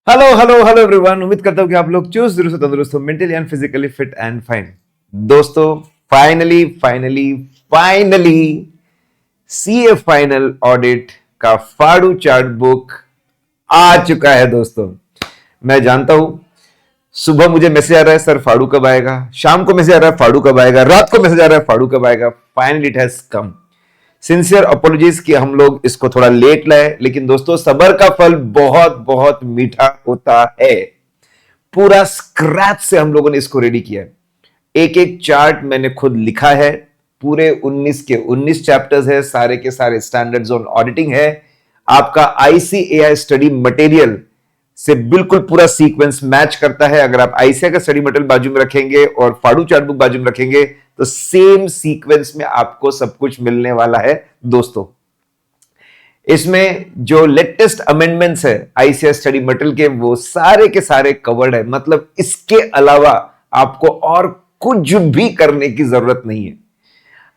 Hello hello hello everyone. उम्मीद करता हूँ कि आप लोग चुस्त दुरुस्त तंदुरुस्त हो, mentally and physically fit and fine. दोस्तों, finally finally finally CA final audit का फाड़ू चार्ट बुक आ चुका है दोस्तों। मैं जानता हूं, सुबह मुझे मैसेज आ रहा है सर फाड़ू कब आएगा, शाम को मैसेज आ रहा है फाड़ू कब आएगा, रात को मैसेज आ रहा है फाड़ू कब आएगा। Finally it has come. Sincere apologies कि हम लोग इसको थोड़ा लेट लाए, लेकिन दोस्तों सबर का फल बहुत बहुत मीठा होता है। पूरा स्क्रैच से हम लोगों ने इसको रेडी किया है। एक एक चार्ट मैंने खुद लिखा है। पूरे 19 के 19 चैप्टर्स है, सारे के सारे स्टैंडर्ड जोन ऑडिटिंग है। आपका आईसीएआई स्टडी मटेरियल से बिल्कुल पूरा सीक्वेंस मैच करता है। अगर आप आईसीएआई का स्टडी मटेरियल बाजू में रखेंगे और फाड़ू चार्ट बुक बाजू में रखेंगे तो सेम सीक्वेंस में आपको सब कुछ मिलने वाला है दोस्तों। इसमें जो लेटेस्ट अमेंडमेंट्स है आईसीएआई स्टडी मटेरियल के, वो सारे के सारे कवर्ड है। मतलब इसके अलावा आपको और कुछ भी करने की जरूरत नहीं है।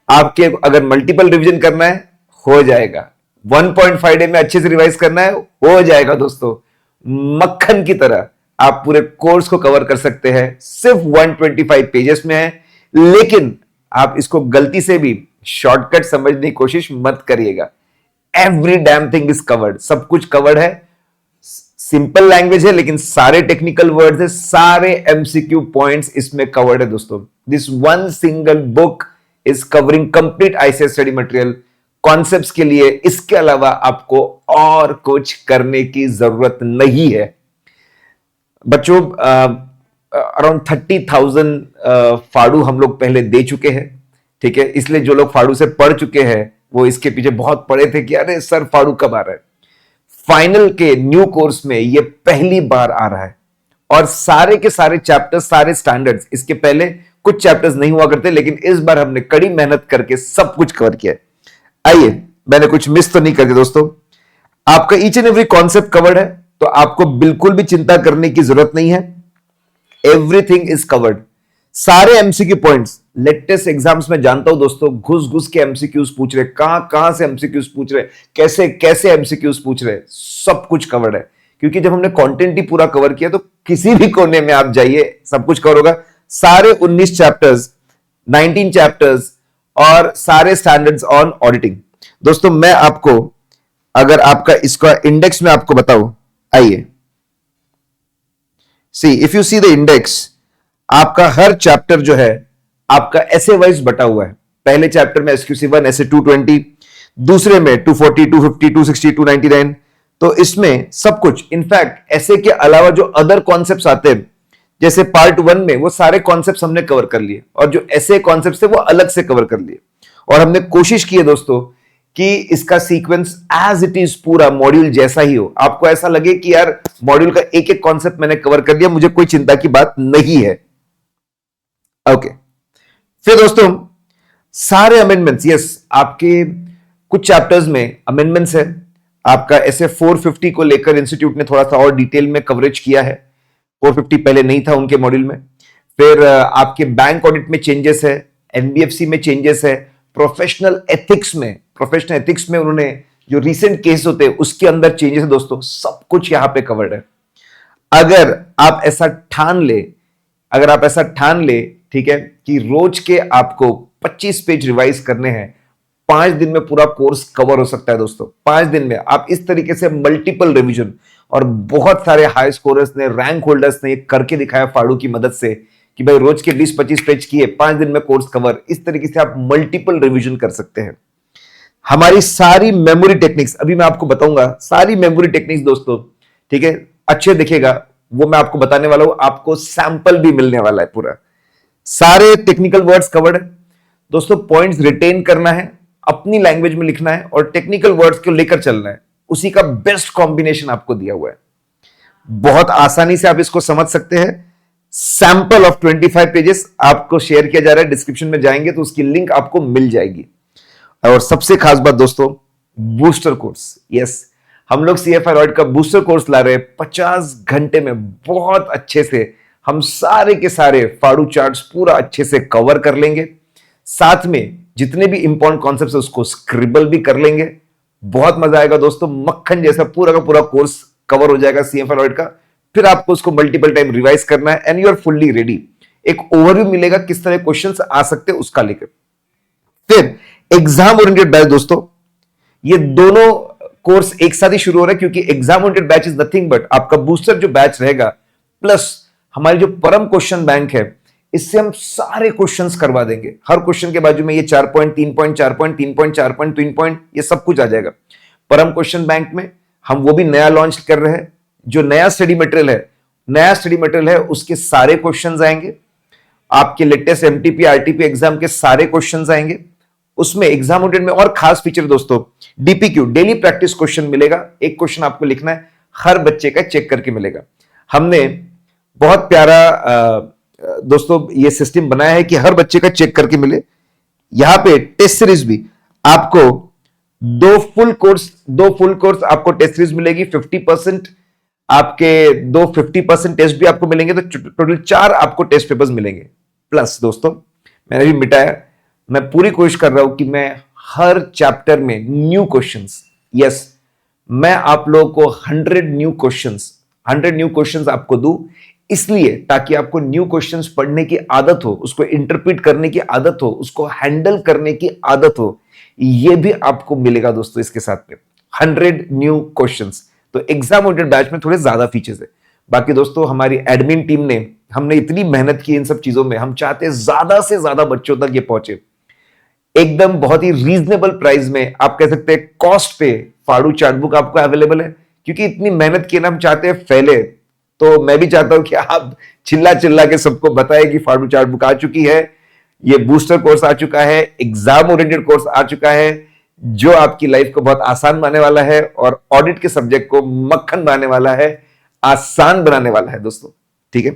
आपके अगर मल्टीपल रिवीजन करना है हो जाएगा, 1.5 डे में अच्छे से रिवाइज करना है हो जाएगा दोस्तों। मक्खन की तरह आप पूरे कोर्स को कवर कर सकते हैं। सिर्फ 125 पेजेस में है, लेकिन आप इसको गलती से भी शॉर्टकट समझने की कोशिश मत करिएगा। Every damn thing is covered, सब कुछ कवर्ड है। सिंपल लैंग्वेज है लेकिन सारे टेक्निकल वर्ड्स है, सारे एमसीक्यू पॉइंट्स इसमें कवर्ड है दोस्तों। This one single book is covering complete ICAI study material concepts के लिए। इसके अलावा आपको और कुछ करने की जरूरत नहीं है बच्चों। अराउंड 30,000 फाड़ू हम लोग पहले दे चुके हैं, ठीक है। इसलिए जो लोग फाड़ू से पढ़ चुके हैं वो इसके पीछे बहुत पड़े थे कि अरे सर फाड़ू कब आ रहा है। फाइनल के न्यू कोर्स में ये पहली बार आ रहा है और सारे के सारे चैप्टर्स, सारे स्टैंडर्ड्स, इसके पहले कुछ चैप्टर्स नहीं हुआ करते, लेकिन इस बार हमने कड़ी मेहनत करके सब कुछ कवर किया है। आइए, मैंने कुछ मिस तो नहीं कर दिया दोस्तों। आपका each and every concept covered है, तो आपको बिल्कुल भी चिंता करने की जरूरत नहीं है। Everything is covered. सारे एमसीक्यू पॉइंट्स लेटेस्ट एग्जाम्स में जानता हूं दोस्तों, घुस घुस के एमसीक्यूज पूछ रहे, कहां कहां से एमसीक्यूज पूछ रहे, कैसे कैसे एमसीक्यूज पूछ रहे, सब कुछ कवर्ड है। क्योंकि जब हमने कंटेंट ही पूरा कवर किया तो किसी भी कोने में आप जाइए सब कुछ कवर होगा। सारे 19 चैप्टर्स, 19 चैप्टर्स और सारे स्टैंडर्ड्स ऑन ऑडिटिंग। दोस्तों मैं आपको, अगर आपका इसका इंडेक्स में आपको बताऊं, आइए see, if you see the index, आपका हर चैप्टर जो है आपका ऐसे वाइज बटा हुआ है। पहले चैप्टर में SQC1 ऐसे 220, दूसरे में 240, 250, 260, 299। तो इसमें सब कुछ, इनफैक्ट ऐसे के अलावा जो अदर कॉन्सेप्ट्स आते हैं, जैसे पार्ट 1 में वो सारे कॉन्सेप्ट्स हमने कवर कर लिए और जो ऐसे कॉन्सेप्ट्स थे वो अलग से कवर कर लिए। और हमने कोशिश की है दोस्तों कि इसका सीक्वेंस एज इट इज पूरा मॉड्यूल जैसा ही हो। आपको ऐसा लगे कि यार मॉड्यूल का एक एक कॉन्सेप्ट मैंने कवर कर लिया, मुझे कोई चिंता की बात नहीं है। ओके, फिर दोस्तों सारे अमेंडमेंट्स, यस, आपके कुछ चैप्टर्स में अमेंडमेंट्स है। आपका ऐसे 450 को लेकर इंस्टीट्यूट ने थोड़ा सा और डिटेल में कवरेज किया है। 450 पहले नहीं था उनके मॉड्यूल में। फिर आपके बैंक ऑडिट में चेंजेस है, एनबीएफसी में चेंजेस है, प्रोफेशनल एथिक्स में उन्होंने जो रीसेंट केस होते हैं उसके अंदर चेंजेस है दोस्तों। सब कुछ यहां पे कवर्ड है। अगर आप ऐसा ठान ले, ठीक है, कि रोज के आपको 25 पेज रिवाइज करने हैं, 5 दिन में पूरा कोर्स कवर हो सकता है दोस्तों। 5 दिन में आप इस तरीके से मल्टीपल रिवीजन, और बहुत सारे हाई स्कोरर्स ने, रैंक होल्डर्स ने करके दिखाया फाड़ू की मदद से कि भाई रोज के 20-25 पेज किए, 5 दिन में कोर्स कवर। इस तरीके से आप मल्टीपल रिवीजन कर सकते हैं। हमारी सारी मेमोरी टेक्निक्स अभी मैं आपको बताऊंगा, सारी मेमोरी टेक्निक्स दोस्तों, ठीक है, अच्छे दिखेगा वो मैं आपको बताने वाला हूं। आपको सैंपल भी मिलने वाला है पूरा। सारे टेक्निकल वर्ड्स कवर्ड है दोस्तों। पॉइंट्स रिटेन करना है, अपनी लैंग्वेज में लिखना है और टेक्निकल वर्ड्स को लेकर चलना है। उसी का बेस्ट कॉम्बिनेशन आपको दिया हुआ है। बहुत आसानी से आप इसको समझ सकते हैं। सैंपल ऑफ 25 पेजेस आपको शेयर किया जा रहा है, डिस्क्रिप्शन में जाएंगे तो उसकी लिंक आपको मिल जाएगी। और सबसे खास बात दोस्तों, बूस्टर कोर्स। यस, हम लोग सीएफआई रॉयड का बूस्टर कोर्स ला रहे हैं। 50 घंटे में बहुत अच्छे से हम सारे के सारे फाड़ू चार्ट्स पूरा अच्छे से कवर कर लेंगे। साथ में जितने भी इंपॉर्टेंट कॉन्सेप्ट्स है उसको स्क्रिबल भी कर लेंगे। बहुत मजा आएगा दोस्तों। मक्खन जैसा पूरा का पूरा कोर्स कवर हो जाएगा सीएफआई रॉयड का फिर आपको उसको मल्टीपल टाइम रिवाइज करना है and you are fully ready. एक ओवरव्यू मिलेगा किस तरह क्वेश्चंस आ सकते हैं उसका लेकर। फिर एग्जाम ओरिएंटेड बैच दोस्तों, ये दोनों कोर्स एक साथ ही शुरू हो रहा है क्योंकि exam oriented batch is nothing but आपका बूस्टर जो बैच रहेगा प्लस हमारी जो परम क्वेश्चन बैंक है, इससे हम सारे क्वेश्चंस करवा देंगे। हर क्वेश्चन के बाजू में ये 4 point, 3 point, 4 point, 3 point, 4 point, 3 point, ये सब कुछ आ जाएगा। परम क्वेश्चन बैंक में हम वो भी नया लॉन्च कर रहे हैं। जो नया स्टडी मटेरियल है उसके सारे क्वेश्चंस आएंगे। आपके लेटेस्ट एमटीपी आरटीपी एग्जाम के सारे क्वेश्चंस आएंगे। उसमें एग्जाम ओरिएंटेड में और खास फीचर दोस्तों, डीपीक्यू डेली प्रैक्टिस क्वेश्चन मिलेगा। एक क्वेश्चन आपको लिखना है, हर बच्चे का चेक करके मिलेगा। हमने बहुत प्यारा दोस्तों ये सिस्टम बनाया है कि हर बच्चे का चेक करके मिले। यहां पे टेस्ट सीरीज भी आपको दो फुल कोर्स आपको टेस्ट सीरीज मिलेगी। 50% आपके 50% टेस्ट भी आपको मिलेंगे, तो टोटल 4 आपको टेस्ट पेपर्स मिलेंगे। प्लस दोस्तों मैंने भी मिटाया, मैं पूरी कोशिश कर रहा हूं कि मैं हर चैप्टर में न्यू क्वेश्चंस, यस मैं आप लोगों को 100 न्यू क्वेश्चंस आपको दूं, इसलिए ताकि आपको न्यू क्वेश्चंस पढ़ने की आदत हो, उसको इंटरप्रेट करने की आदत हो, उसको हैंडल करने की आदत हो। ये भी आपको मिलेगा दोस्तों इसके साथ में 100 न्यू क्वेश्चंस। तो एग्जाम ओरिएंटेड बैच में थोड़े ज्यादा फीचर्स है। बाकी दोस्तों हमारी एडमिन टीम ने, हमने इतनी मेहनत की इन सब चीजों में, हम चाहते हैं ज्यादा से ज्यादा बच्चों तक ये पहुंचे एकदम बहुत ही रीजनेबल प्राइस में। आप कह सकते हैं कॉस्ट पे फाड़ू चार्टबुक आपको अवेलेबल है, क्योंकि इतनी मेहनत की ना हम चाहते हैं फैले। तो मैं भी चाहता हूं कि आप चिल्ला चिल्ला के सबको बताएं कि फाड़ू चार्टबुक आ चुकी है, ये बूस्टर कोर्स आ चुका है, एग्जाम ओरिएंटेड कोर्स आ चुका है, जो आपकी लाइफ को बहुत आसान बनाने वाला है और ऑडिट के सब्जेक्ट को मक्खन बनाने वाला है, आसान बनाने वाला है दोस्तों। ठीक है,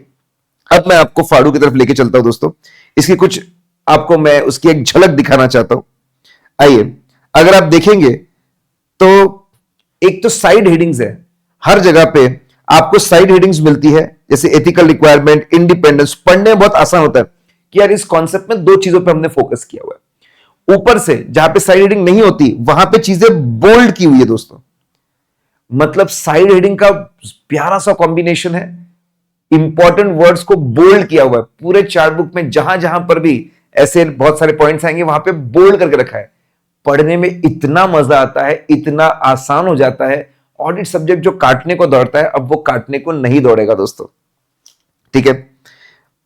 अब मैं आपको फाड़ू की तरफ लेके चलता हूं दोस्तों। इसकी कुछ आपको मैं उसकी एक झलक दिखाना चाहता हूं। आइए, अगर आप देखेंगे तो एक तो साइड हेडिंग्स है, हर जगह पे आपको साइड हेडिंग्स मिलती है, जैसे एथिकल रिक्वायरमेंट, इंडिपेंडेंस। पढ़ने में बहुत आसान होता है कि यार इस कॉन्सेप्ट में 2 चीजों पे हमने फोकस किया हुआ है। ऊपर से जहां पे साइड हेडिंग नहीं होती वहां पे चीजें बोल्ड की हुई है दोस्तों। मतलब साइड हेडिंग का प्यारा सा कॉम्बिनेशन है, इंपॉर्टेंट वर्ड्स को बोल्ड किया हुआ है। पूरे चार्ट बुक में जहां जहां पर भी ऐसे बहुत सारे पॉइंट्स आएंगे वहां पे बोल्ड करके रखा है। पढ़ने में इतना मजा आता है, इतना आसान हो जाता है। ऑडिट सब्जेक्ट जो काटने को दौड़ता है अब वो काटने को नहीं दौड़ेगा दोस्तों। ठीक है,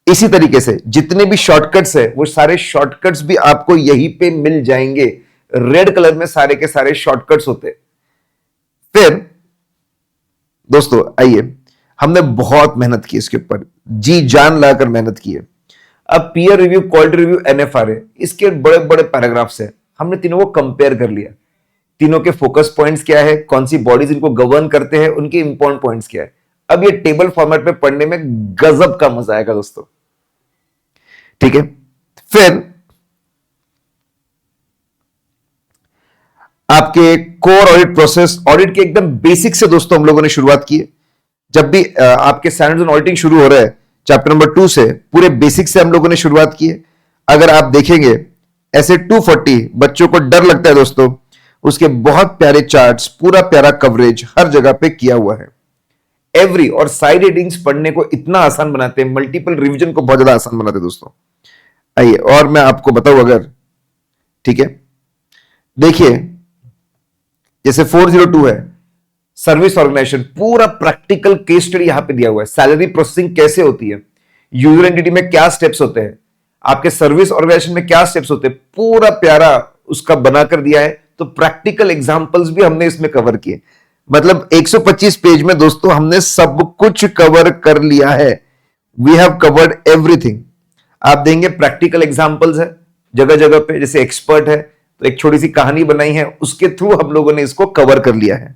इसी तरीके से जितने भी शॉर्टकट्स है वो सारे शॉर्टकट्स भी आपको यहीं पे मिल जाएंगे। रेड कलर में सारे के सारे शॉर्टकट्स होते हैं। फिर दोस्तों आइए, हमने बहुत मेहनत की इसके ऊपर, जी जान लगाकर मेहनत की है। अब peer review, quality review, NFRA, इसके बड़े बड़े पैराग्राफ्स है। हमने तीनों को कंपेयर कर लिया, तीनों के फोकस पॉइंट्स क्या है, कौन सी बॉडीज इनको गवर्न करते हैं, उनके इंपॉर्टेंट पॉइंट्स क्या है। अब ये टेबल फॉर्मेट में पढ़ने में गजब का मजा आएगा दोस्तों। ठीक है, फिर आपके कोर ऑडिट प्रोसेस, ऑडिट के एकदम बेसिक से दोस्तों हम लोगों ने शुरुआत की है। जब भी आपके स्टैंडर्ड्स ऑन ऑडिटिंग शुरू हो रहा है चैप्टर नंबर 2 से, पूरे बेसिक से हम लोगों ने शुरुआत की है। अगर आप देखेंगे ऐसे 240 बच्चों को डर लगता है दोस्तों, उसके बहुत प्यारे चार्ट्स, पूरा प्यारा कवरेज हर जगह पे किया हुआ है। एवरी और साइड हेडिंग्स पढ़ने को इतना आसान बनाते हैं, मल्टीपल रिवीजन को बहुत ज्यादा आसान बनाते हैं दोस्तों। आइए और मैं आपको बताऊं, अगर ठीक है, देखिए जैसे 402 है सर्विस ऑर्गेनाइजेशन, पूरा प्रैक्टिकल केस स्टडी यहां पे दिया हुआ है। सैलरी प्रोसेसिंग कैसे होती है, यूजर एंटिटी में क्या स्टेप्स होते हैं, आपके सर्विस ऑर्गेनाइजेशन में क्या स्टेप्स होते हैं, पूरा प्यारा उसका बनाकर दिया है। तो प्रैक्टिकल एग्जांपल्स भी हमने इसमें कवर किए। मतलब 125 पेज में दोस्तों हमने सब कुछ कवर कर लिया है। We have covered everything. आप देंगे प्रैक्टिकल एग्जांपल्स है जगह जगह पे, जैसे एक्सपर्ट है तो एक छोटी सी कहानी बनाई है, उसके थ्रू हम लोगों ने इसको कवर कर लिया है।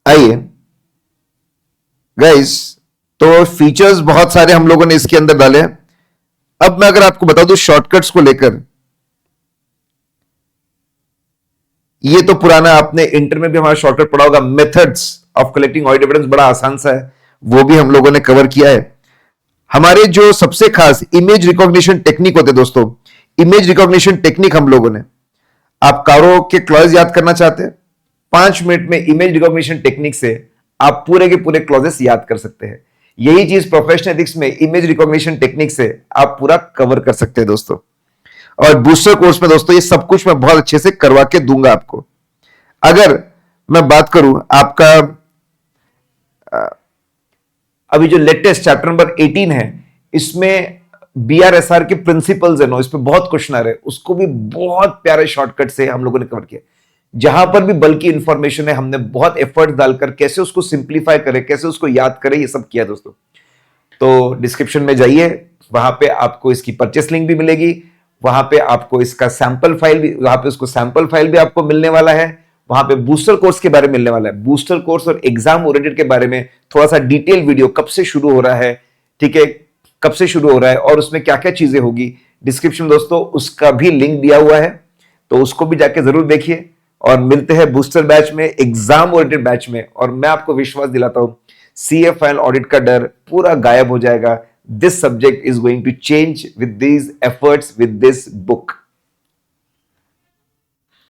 आइए गाइस, तो फीचर्स बहुत सारे हम लोगों ने इसके अंदर डाले हैं। अब मैं अगर आपको बता दूं शॉर्टकट्स को लेकर, ये तो पुराना आपने इंटर में भी हमारा शॉर्टकट पढ़ा होगा, methods of collecting audit evidence, बड़ा आसान सा है, वो भी हम लोगों ने कवर किया है। हमारे जो सबसे खास इमेज रिकॉग्निशन टेक्निक होते दोस्तों, इमेज रिकॉग्निशन टेक्निक हम लोगों ने, आप कारो के क्लॉज याद करना चाहते हैं 5 मिनट में इमेज रिकॉग्निशन टेक्निक से आप पूरे के पूरे क्लॉजेस याद कर सकते हैं। यही चीज प्रोफेशनल एथिक्स में इमेज रिकॉग्निशन टेक्निक से आप पूरा कवर कर सकते हैं दोस्तों। और बूस्टर कोर्स में दोस्तों ये सब कुछ मैं बहुत अच्छे से करवा के दूंगा आपको। अगर मैं बात करूं आपका अभी जो लेटेस्ट चैप्टर नंबर 18 है, इसमें BRSR के प्रिंसिपल्स है, नो इस पे बहुत क्वेश्चन आ रहे हैं, उसको भी बहुत प्यारे शॉर्टकट से हम लोगों ने कवर किया। जहां पर भी बल्कि इंफॉर्मेशन है, हमने बहुत एफर्ट डालकर कैसे उसको सिंप्लीफाई करें, कैसे उसको याद करें, ये सब किया दोस्तों। तो डिस्क्रिप्शन में जाइए, वहां पे आपको इसकी परचेस लिंक भी मिलेगी, वहां पे आपको इसका सैंपल फाइल भी, वहां पे उसको सैंपल फाइल भी आपको मिलने वाला है। वहां पे बूस्टर कोर्स के बारे में मिलने वाला है, बूस्टर कोर्स और एग्जाम ओरिएंटेड के बारे में थोड़ा सा डिटेल वीडियो, कब से शुरू हो रहा है, ठीक है, कब से शुरू हो रहा है और उसमें क्या क्या चीजें होगी, डिस्क्रिप्शन दोस्तों उसका भी लिंक दिया हुआ है, तो उसको भी जाके जरूर देखिए। और मिलते हैं बूस्टर बैच में, एग्जाम ओरिएंटेड बैच में। और मैं आपको विश्वास दिलाता हूं, सीए फाइनल ऑडिट का डर पूरा गायब हो जाएगा। This subject is going to change with these efforts, with this book.